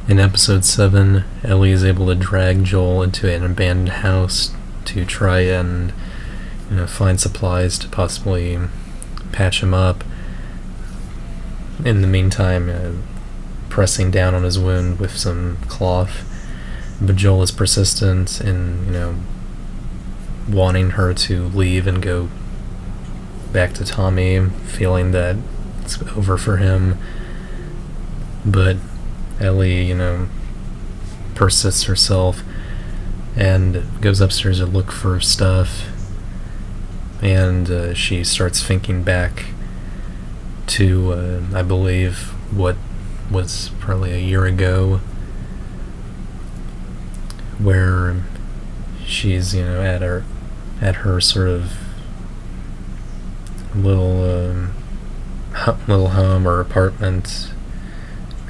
In episode 7, Ellie is able to drag Joel into an abandoned house to try and find supplies to possibly patch him up. In the meantime, pressing down on his wound with some cloth. But Joel is persistent in, wanting her to leave and go back to Tommy, feeling that it's over for him. But Ellie, persists herself and goes upstairs to look for stuff. And she starts thinking back to, I believe, what was probably a year ago, where she's, at her sort of little home or apartment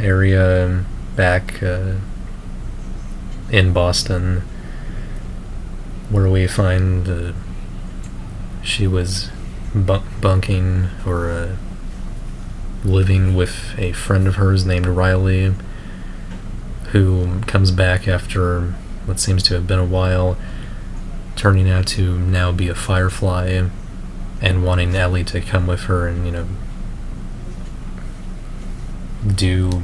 area back in Boston, where we find she was bunking or living with a friend of hers named Riley, who comes back after what seems to have been a while, turning out to now be a firefly, and wanting Ellie to come with her and, do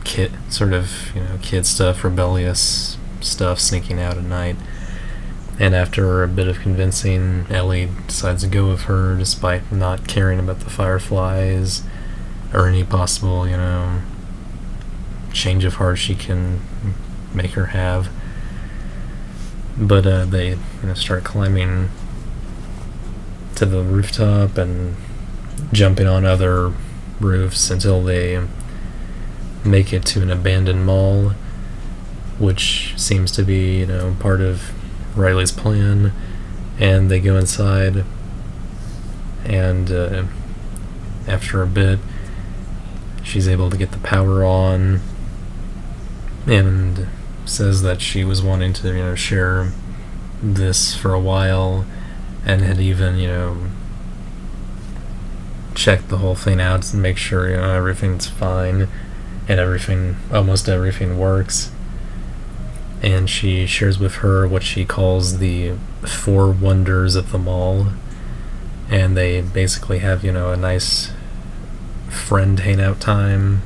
kid stuff, rebellious stuff, sneaking out at night. And after a bit of convincing, Ellie decides to go with her despite not caring about the fireflies or any possible, change of heart she can make her have. But they start climbing to the rooftop and jumping on other roofs until they make it to an abandoned mall, which seems to be, part of Riley's plan. And they go inside, and after a bit, she's able to get the power on and says that she was wanting to, share this for a while, and had even, checked the whole thing out to make sure, everything's fine and almost everything works. And she shares with her what she calls the 4 wonders of the mall, and they basically have, a nice friend hangout time,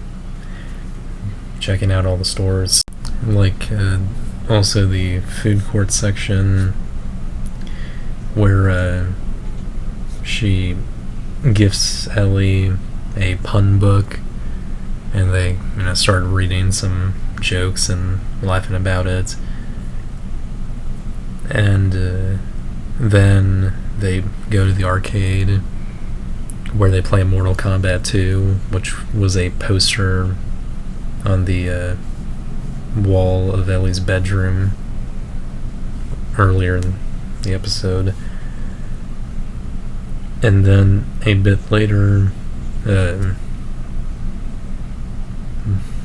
checking out all the stores, like also the food court section, where she gifts Ellie a pun book, and they start reading some jokes and laughing about it. And then they go to the arcade, where they play Mortal Kombat 2, which was a poster on the wall of Ellie's bedroom earlier in the episode. And then a bit later,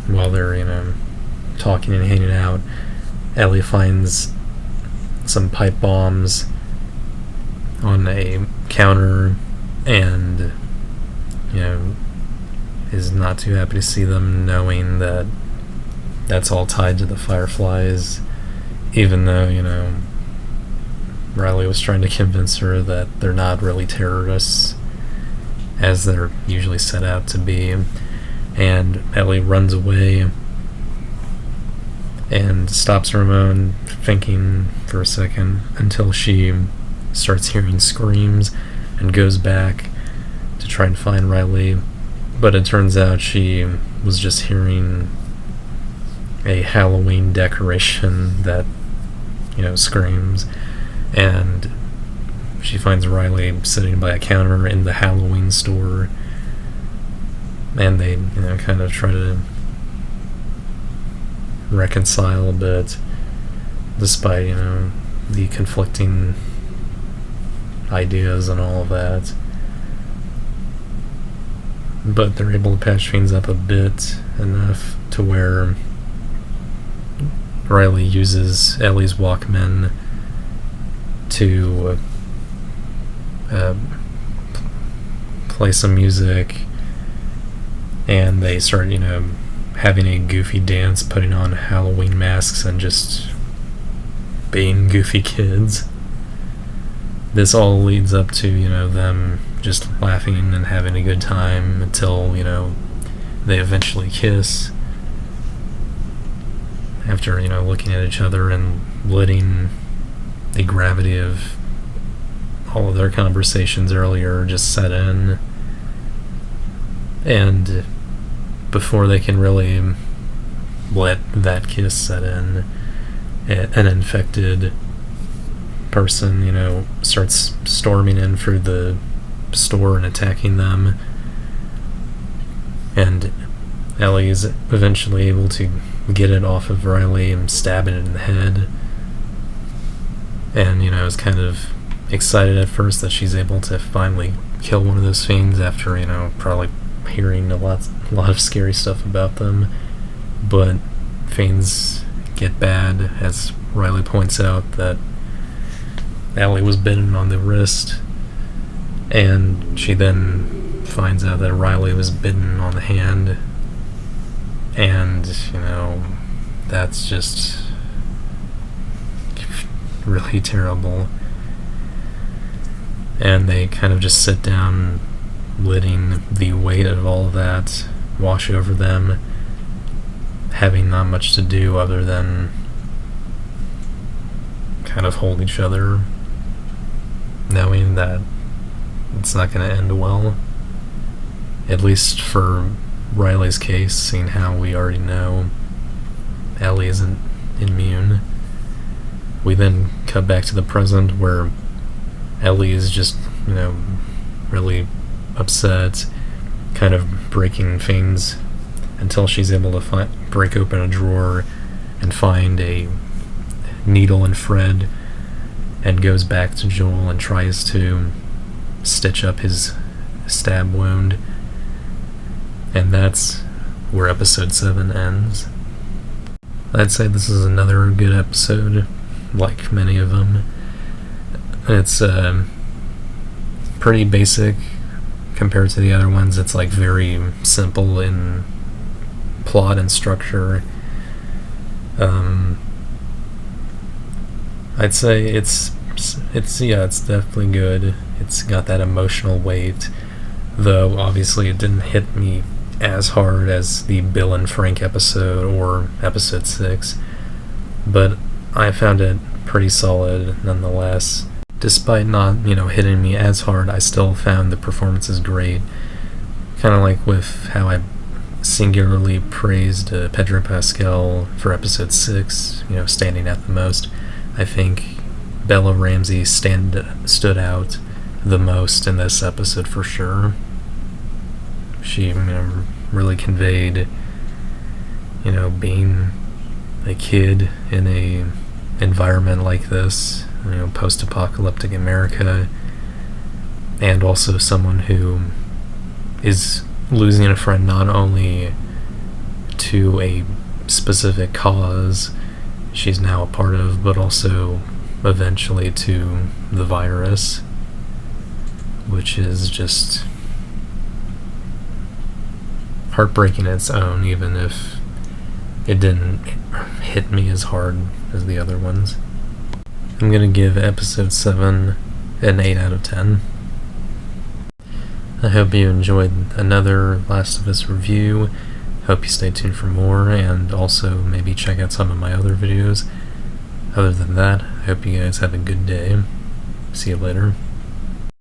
while they're talking and hanging out, Ellie finds some pipe bombs on a counter, and is not too happy to see them, knowing that that's all tied to the fireflies, even though Riley was trying to convince her that they're not really terrorists as they're usually set out to be. And Ellie runs away and stops her own thinking for a second, until she starts hearing screams and goes back to try and find Riley. But it turns out she was just hearing a Halloween decoration that screams, and she finds Riley sitting by a counter in the Halloween store, and they kind of try to reconcile a bit, despite the conflicting ideas and all of that. But they're able to patch things up a bit, enough to where Riley uses Ellie's Walkman to play some music, and they start having a goofy dance, putting on Halloween masks, and just being goofy kids. This all leads up to, them just laughing and having a good time until, they eventually kiss. After, looking at each other and letting the gravity of all of their conversations earlier just set in. And before they can really let that kiss set in, an infected person, starts storming in through the store and attacking them. And Ellie is eventually able to get it off of Riley and stab it in the head. And, is kind of excited at first that she's able to finally kill one of those fiends after, probably hearing a lot of scary stuff about them. But fiends get bad, as Riley points out that Ellie was bitten on the wrist, and she then finds out that Riley was bitten on the hand, and, that's just really terrible. And they kind of just sit down, letting the weight of all of that wash over them, having not much to do other than kind of hold each other, knowing that it's not going to end well. At least for Riley's case, seeing how we already know Ellie isn't immune. We then cut back to the present where Ellie is just, really upset, kind of breaking things until she's able to break open a drawer and find a needle and thread, and goes back to Joel and tries to stitch up his stab wound. And that's where episode 7 ends. I'd say this is another good episode, like many of them. It's pretty basic compared to the other ones. It's like very simple in plot and structure. I'd say it's definitely good. It's got that emotional weight, though obviously it didn't hit me as hard as the Bill and Frank episode or episode 6, but I found it pretty solid nonetheless. Despite not, hitting me as hard, I still found the performances great. Kind of like with how I singularly praised Pedro Pascal for episode 6, standing out the most. I think Bella Ramsey stood out the most in this episode for sure. She, really conveyed, being a kid in a environment like this, post-apocalyptic America, and also someone who is losing a friend not only to a specific cause she's now a part of, but also eventually to the virus, which is just heartbreaking its own, even if it didn't hit me as hard as the other ones. I'm gonna give episode 7 an 8 out of 10. I hope you enjoyed another Last of Us review. Hope you stay tuned for more, and also maybe check out some of my other videos. Other than that, I hope you guys have a good day. See you later.